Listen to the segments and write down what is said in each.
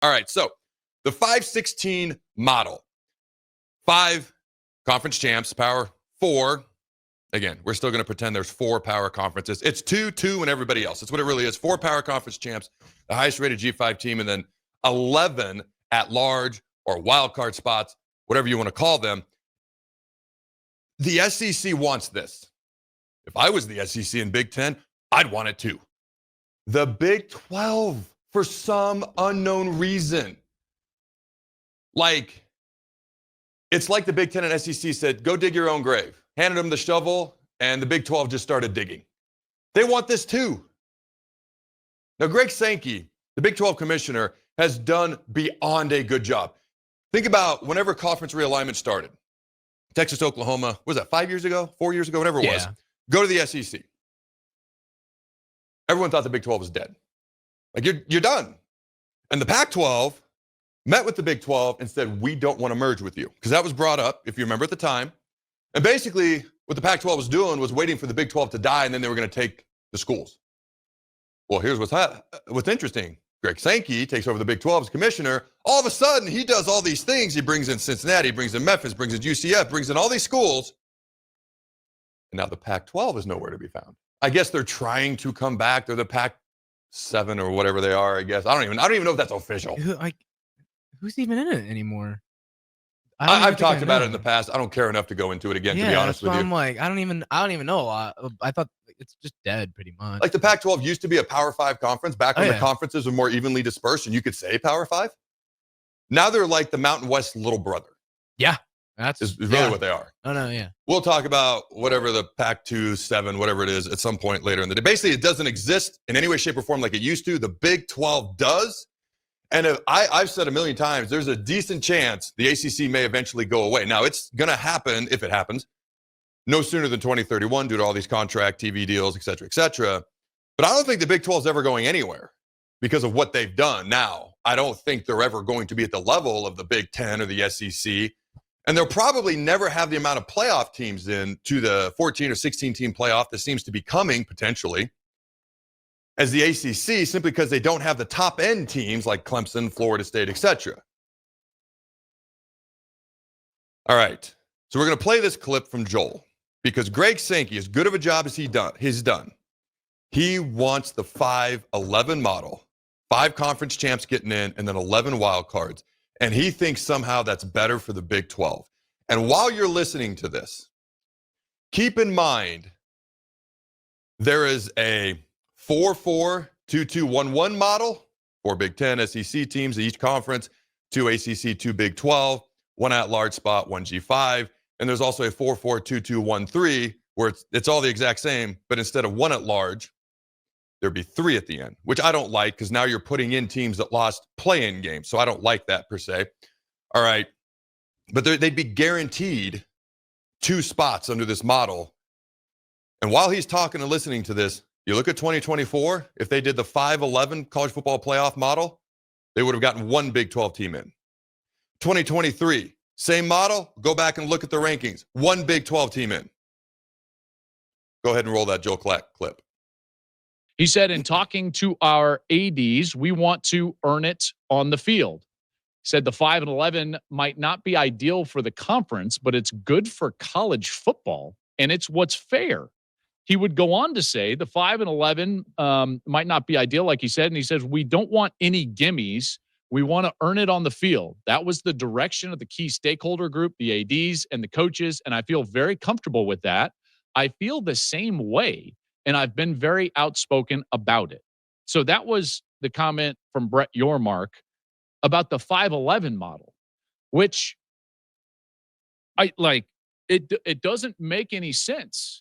All right, so the 5-16 model. 5 conference champs, Power 4. Again, we're still going to pretend there's 4 power conferences. It's 2, and everybody else. That's what it really is. 4 power conference champs, the highest rated G5 team, and then 11 at large or wild card spots, whatever you want to call them. The SEC wants this. If I was the SEC in Big Ten, I'd want it too. The Big 12, for some unknown reason. It's like the Big Ten and SEC said, go dig your own grave. Handed them the shovel, and the Big 12 just started digging. They want this too. Now, Greg Sankey, the Big 12 commissioner, has done beyond a good job. Think about whenever conference realignment started. Texas, Oklahoma, what was that, 5 years ago, 4 years ago, whatever it was. Go to the SEC. Everyone thought the Big 12 was dead. You're done. And the Pac-12 met with the Big 12 and said, we don't want to merge with you. Because that was brought up, if you remember at the time. And basically, what the Pac-12 was doing was waiting for the Big 12 to die, and then they were going to take the schools. Well, here's what's interesting. Greg Sankey takes over the Big 12 as commissioner. All of a sudden, he does all these things. He brings in Cincinnati, brings in Memphis, brings in UCF, brings in all these schools. And now the Pac-12 is nowhere to be found. I guess they're trying to come back. They're the Pac-7 or whatever they are, I guess. I don't even know if that's official. Who's even in it anymore? I've talked about it in the past. I don't care enough to go into it again, to be honest with you. I'm like, I don't even know a lot. I thought it's just dead pretty much. Like the Pac-12 used to be a Power 5 conference back when the conferences were more evenly dispersed and you could say Power 5. Now they're like the Mountain West little brother. Yeah. Is really what they are. Oh, no, yeah. We'll talk about whatever the Pac-2, 7, whatever it is at some point later in the day. Basically, it doesn't exist in any way, shape, or form like it used to. The Big 12 does. And I've said a million times, there's a decent chance the ACC may eventually go away. Now, it's going to happen, if it happens, no sooner than 2031 due to all these contract TV deals, et cetera, et cetera. But I don't think the Big 12 is ever going anywhere because of what they've done. Now, I don't think they're ever going to be at the level of the Big 10 or the SEC. And they'll probably never have the amount of playoff teams in to the 14 or 16 team playoff that seems to be coming potentially as the ACC, simply because they don't have the top end teams like Clemson, Florida State, etc. All right, so we're going to play this clip from Joel because Greg Sankey, as good of a job as he's done, he wants the 5-11 model, 5 conference champs getting in, and then 11 wild cards. And he thinks somehow that's better for the Big 12. And while you're listening to this, keep in mind there is a 4-4-2-2-1-1 model, 4 Big 10 SEC teams in each conference, 2 ACC, 2 Big 12, 1 at-large spot, 1 G5. And there's also a 4-4-2-2-1-3 where it's all the exact same, but instead of 1 at-large, there'd be 3 at the end, which I don't like because now you're putting in teams that lost play-in games. So I don't like that per se. All right. But they'd be guaranteed 2 spots under this model. And while he's talking and listening to this, you look at 2024, if they did the 5-11 college football playoff model, they would have gotten 1 Big 12 team in. 2023, same model, go back and look at the rankings. 1 Big 12 team in. Go ahead and roll that Joel Clark clip. He said, in talking to our ADs, we want to earn it on the field. He said the 5-11 might not be ideal for the conference, but it's good for college football, and it's what's fair. He would go on to say the 5-11 might not be ideal, like he said, and he says, we don't want any gimmies. We want to earn it on the field. That was the direction of the key stakeholder group, the ADs and the coaches, and I feel very comfortable with that. I feel the same way. And I've been very outspoken about it. So that was the comment from Brett Yormark about the 5-11 model, which I like. It doesn't make any sense.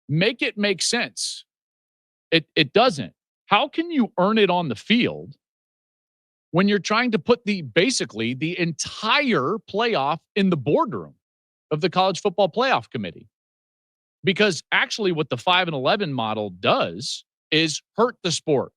Make it make sense. It doesn't. How can you earn it on the field when you're trying to put basically the entire playoff in the boardroom of the College Football Playoff Committee? Because actually what the 5-11 model does is hurt the sport.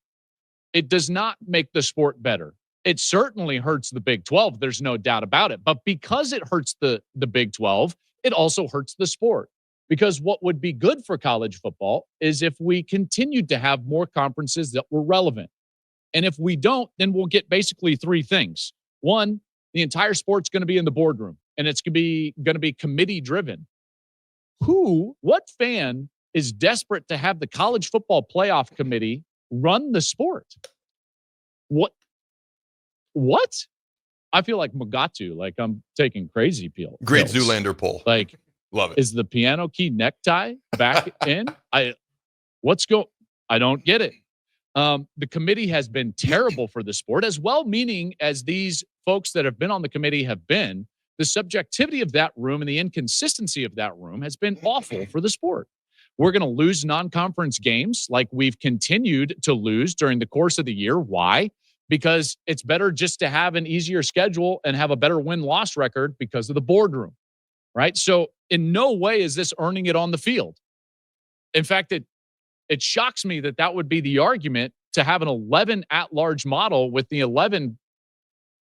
It does not make the sport better. It certainly hurts the Big 12. There's no doubt about it. But because it hurts the Big 12, it also hurts the sport. Because what would be good for college football is if we continued to have more conferences that were relevant. And if we don't, then we'll get basically three things. One, the entire sport's going to be in the boardroom, and it's going to be committee driven. What fan is desperate to have the college football playoff committee run the sport? What? I feel like Mugatu, like I'm taking crazy pills. Great Zoolander poll. Like, love it. Is the piano key necktie back in? I don't get it. The committee has been terrible for the sport, as well-meaning as these folks that have been on the committee have been. The subjectivity of that room and the inconsistency of that room has been awful for the sport. We're going to lose non-conference games like we've continued to lose during the course of the year. Why? Because it's better just to have an easier schedule and have a better win-loss record because of the boardroom, right? So in no way is this earning it on the field. In fact, it shocks me that would be the argument to have an 11 at-large model with the 11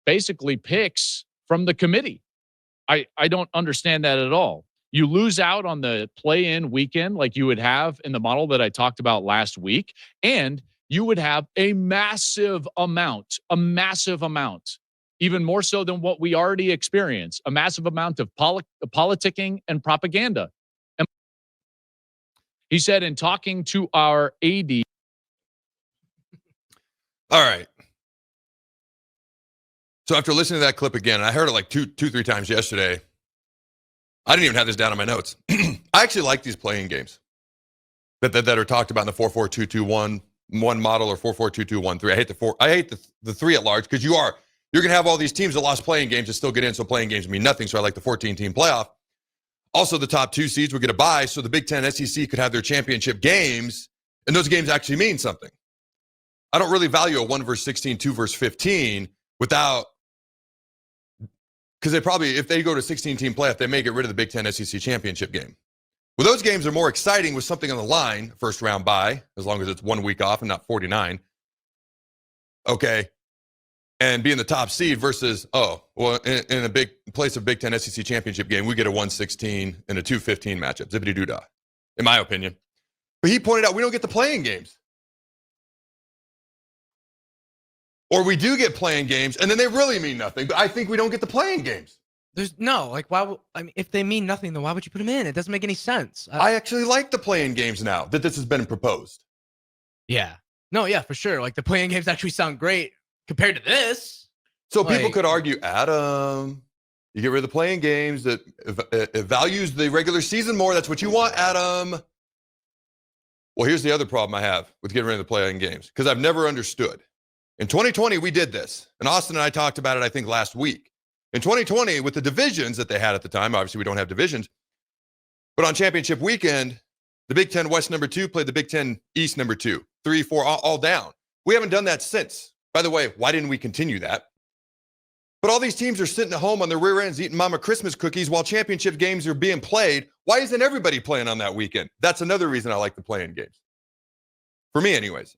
basically picks from the committee. I don't understand that at all. You lose out on the play-in weekend like you would have in the model that I talked about last week, and you would have a massive amount, even more so than what we already experience, a massive amount of politicking and propaganda. And he said in talking to our AD. All right. So after listening to that clip again, and I heard it like two, 3 times yesterday, I didn't even have this down in my notes. I actually like these playing games that are talked about in the 4-4-2-2-1 model or 4-4-2-2-1-3. I hate the 3 at large because you're going to have all these teams that lost playing games that still get in, so playing games mean nothing. So I like the 14-team playoff. Also, the top 2 seeds would get a bye, so the Big Ten SEC could have their championship games, and those games actually mean something. I don't really value a 1 versus 16, 2 versus 15 without. Because they probably, if they go to 16-team playoff, they may get rid of the Big Ten SEC championship game. Well, those games are more exciting with something on the line, first round bye, as long as it's 1 week off and not 49. Okay. And being the top seed versus, in a big place of Big Ten SEC championship game, we get a 1-16 and a 2-15 matchup. Zippity-doo-dah, in my opinion. But he pointed out we don't get the playing games. Or we do get playing games, and then they really mean nothing. But I think we don't get the playing games. There's no, like, if they mean nothing, then why would you put them in? It doesn't make any sense. I actually like the playing games now that this has been proposed. Yeah. No, yeah, for sure. Like, the playing games actually sound great compared to this. So people could argue, Adam, you get rid of the playing games, that it values the regular season more. That's what you want, Adam. Well, here's the other problem I have with getting rid of the playing games, because I've never understood. In 2020, we did this. And Austin and I talked about it, I think, last week. In 2020, with the divisions that they had at the time, obviously we don't have divisions, but on championship weekend, the Big Ten West number 2 played the Big Ten East number 2, 3, 4, all down. We haven't done that since. By the way, why didn't we continue that? But all these teams are sitting at home on their rear ends eating Mama Christmas cookies while championship games are being played. Why isn't everybody playing on that weekend? That's another reason I like the playing games. For me, anyways.